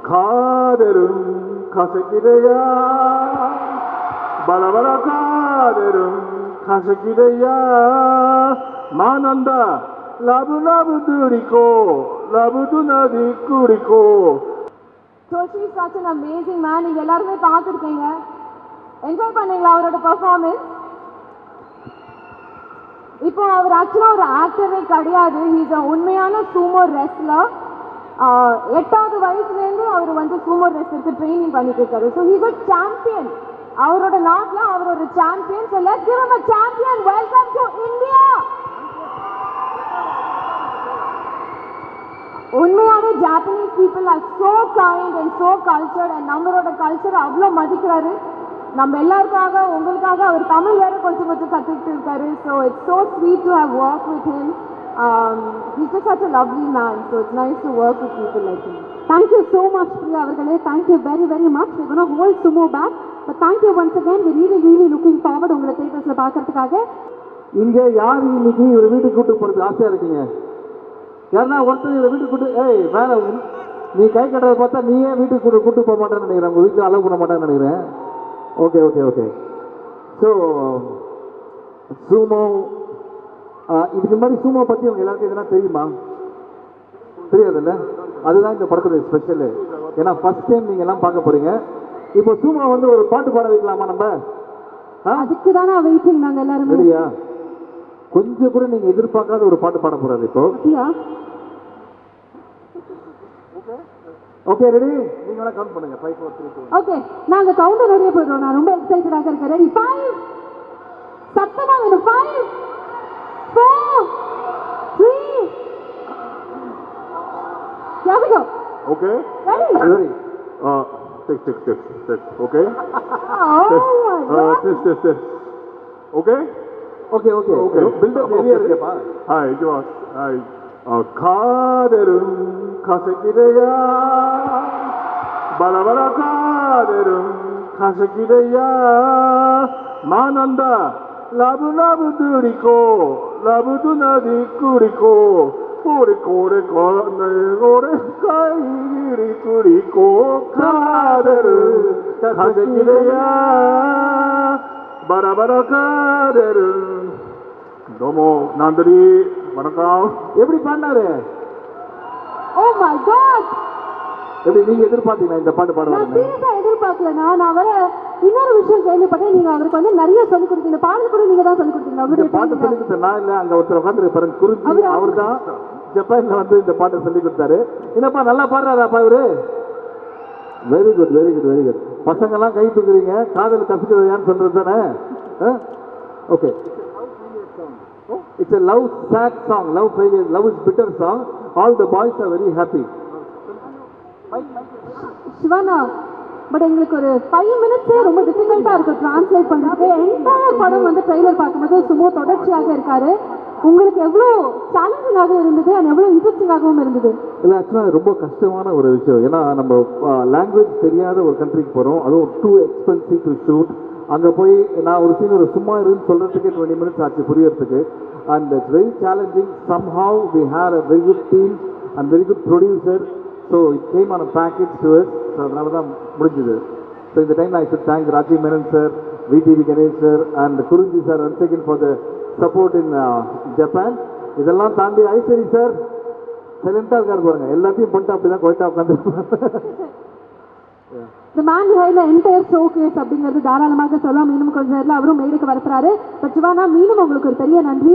카데름 가세기래야 바라바라 카데름 가세기래야 만한다 라브라브들이고 라브두나디꾸리고. Joshi is such an amazing man. நீங்க எல்லாருமே பார்த்துருக்கீங்க. என்ஜாய் பண்ணீங்களா அவரோட பெர்ஃபார்மன்ஸ்? இப்போ அவர் ஆக்சுவலா ஒரு ஆக்டரே கிடையாது. ஹீஸ் உண்மையான சூமோ ரெஸ்லர். 8வது வயசுலேருந்து அவர் வந்து சூமோ ரெஸ்லருக்கு ட்ரைனிங் பண்ணிட்டு இருக்காரு. So he's a champion. அவரோட நாட்டில் அவர் ஒரு champion. So let's give him a champion. Welcome to India. உண்மையாவே Japanese people are so kind and so cultured and நம்மளோட கல்ச்சரை அவ்வளோ மதிக்கிறாரு. நம்ம எல்லாருக்காக உங்களுக்காக அவர் தமிழ் வேற கொஞ்சம் கற்றுக்கிட்டு இருக்காரு. So it's so sweet to have work with him. He's just such a lovely man. So it's nice to work with people like him. Thank you so much, Priya Avargale. Thank you very, very much. We're going to hold sumo back. But thank you once again. We're really, really looking forward உங்களை தேட்டர்ஸில் பார்க்கறதுக்காக. இங்கே யார் இன்னைக்கு இவர் வீட்டுக்கு கூட்டு போகிறதுக்கு ஆசையாக இருக்கீங்க? யாருன்னா ஒருத்தர் இவரை வீட்டுக்கு கூட்டு வேலை நீ கை கட்டுறதை பார்த்தா நீயே வீட்டுக்கு கூட்டு போக மாட்டேன்னு நினைக்கிறேன். உங்கள் வீட்டில் அலோவ் பண்ண மாட்டேன்னு நினைக்கிறேன். Okay okay okay. ஸோ சூமோ இதுக்கு முன்னாடி சூமோ பற்றி அவங்க எல்லாருக்கும் எதுனா தெரியுமா? தெரியாதுல்ல? அதுதான் இந்த படத்துடைய ஸ்பெஷலு. ஏன்னா ஃபர்ஸ்ட் டைம் நீங்கள் எல்லாம் பார்க்க போகிறீங்க. இப்போ சூமோ வந்து ஒரு பாட்டு பாட வைக்கலாமா நம்ம? அதுக்கு தானே வெயிட்டிங் நாங்கள் எல்லாருமே. சரியா? கொஞ்சம் கூட நீங்கள் எதிர்பார்க்காத ஒரு பாட்டு பாட போகிறாரு இப்போ. Okay ready? நீங்களா கவுண்ட் பண்ணுங்க. 5 4 3 2. ஓகே நாங்க கவுண்டர் ரெடியா போறோம். நான் ரொம்ப எக்ஸைட்டடாக இருக்கேன். ரெடி 5 சத்தமா வேணும். 5 4 3 Here we go. Okay. Ready? Ready. Six. Okay. Oh my God. Test. Okay. Okay. Build up area இருக்கேப்பா. Hi, Josh. Hi. காதரும் கசக்கிறையா பலபல காதரும் கசக்கிறையா மானந்தா லபு துடிக்கோ லபுது நதி குடிக்கோ கோடை கைரி குடிக்கோ காதரும் கசக்கிறையா பலபல காதரும். டோமோ நந்திரி வணக்கம். எப்படி பாடினாரு? Oh my God. எப்படி நீங்க எதிர்பார்த்தீங்களா இந்த பாட்டு பாடுவாங்க? நான் சீரியஸா எதிர்பார்க்கலனா. நான் வர இன்னொரு விஷயம் கேள்விப்பட்டேன். நீங்க அவருக்கு வந்து நிறைய சொல்லிக் கொடுத்தீங்க. பாடல் கூட நீங்க தான் சொல்லிக் கொடுத்தீங்க. அவருடைய பாட்டு சொல்லிக் கொடுத்தேன் நான் இல்ல. அங்க ஒருத்தர் உட்கார்ந்து பாருங்க குறிஞ்சி. அவர் தான் ஜப்பான்ல வந்து இந்த பாட்டை சொல்லிக் கொடுத்தாரு. என்னப்பா நல்லா பாடுறாராப்பா இவரு? Very good. பசங்க எல்லாம் கை தூக்குறீங்க. காதல் கசக்குதையான்னு சொல்றது தானே? Okay. It's a love sad song, love failure, love is bitter song. All the boys are very happy. சிவானா, பட் எங்களுக்கு ஒரு 5 மினிட்ஸே ரொம்ப டிஃபிகல்ட்டாக இருக்குது ட்ரான்ஸ்லேட் பண்ணுறதுக்கு. என்டையர் படம் வந்து ட்ரெய்லர் பார்க்கும்போது சும்மா தொடர்ச்சியாக இருக்காரு. உங்களுக்கு எவ்வளோ சேலஞ்சிங்காக இருந்தது அண்ட் எவ்வளோ இன்ட்ரெஸ்டிங்காகவும் இருந்தது? இல்லை ஆக்சுவலாக ரொம்ப கஷ்டமான ஒரு விஷயம். ஏன்னா நம்ம லாங்குவேஜ் தெரியாத ஒரு கண்ட்ரிக்கு போகிறோம். அதுவும் டூ எக்ஸ்பென்சிவ் டு ஷூட். அங்கே போய் நான் ஒரு சீன் ஒரு சும்மா இருந்து சொல்கிறதுக்கே 20 மினிட்ஸ் ஆச்சு புரியறதுக்கு. And it's very challenging. Somehow we had a very good team and very good producer. So it came on a package to us. So அதனால தான் முடிஞ்சது. So in the time I should thank Rajiv Menon sir, VTV Ganesh sir and Kurunji sir once again for the support in Japan. இதெல்லாம் தாண்டி Ishari sir சைலண்டாக இருக்காரு பாருங்க. எல்லாத்தையும் பண்ணிட்டு அப்படி தான் கொயிட்டா உட்காந்து. The man behind the entire showcase அப்படிங்கிறது தாராளமாக சொல்லலாம். மீண்டும் கொஞ்சம் நேரத்தில் அவரும் மேடைக்கு வரப்போறாரு. பட் சிவானா மீண்டும் உங்களுக்கு ஒரு பெரிய நன்றி.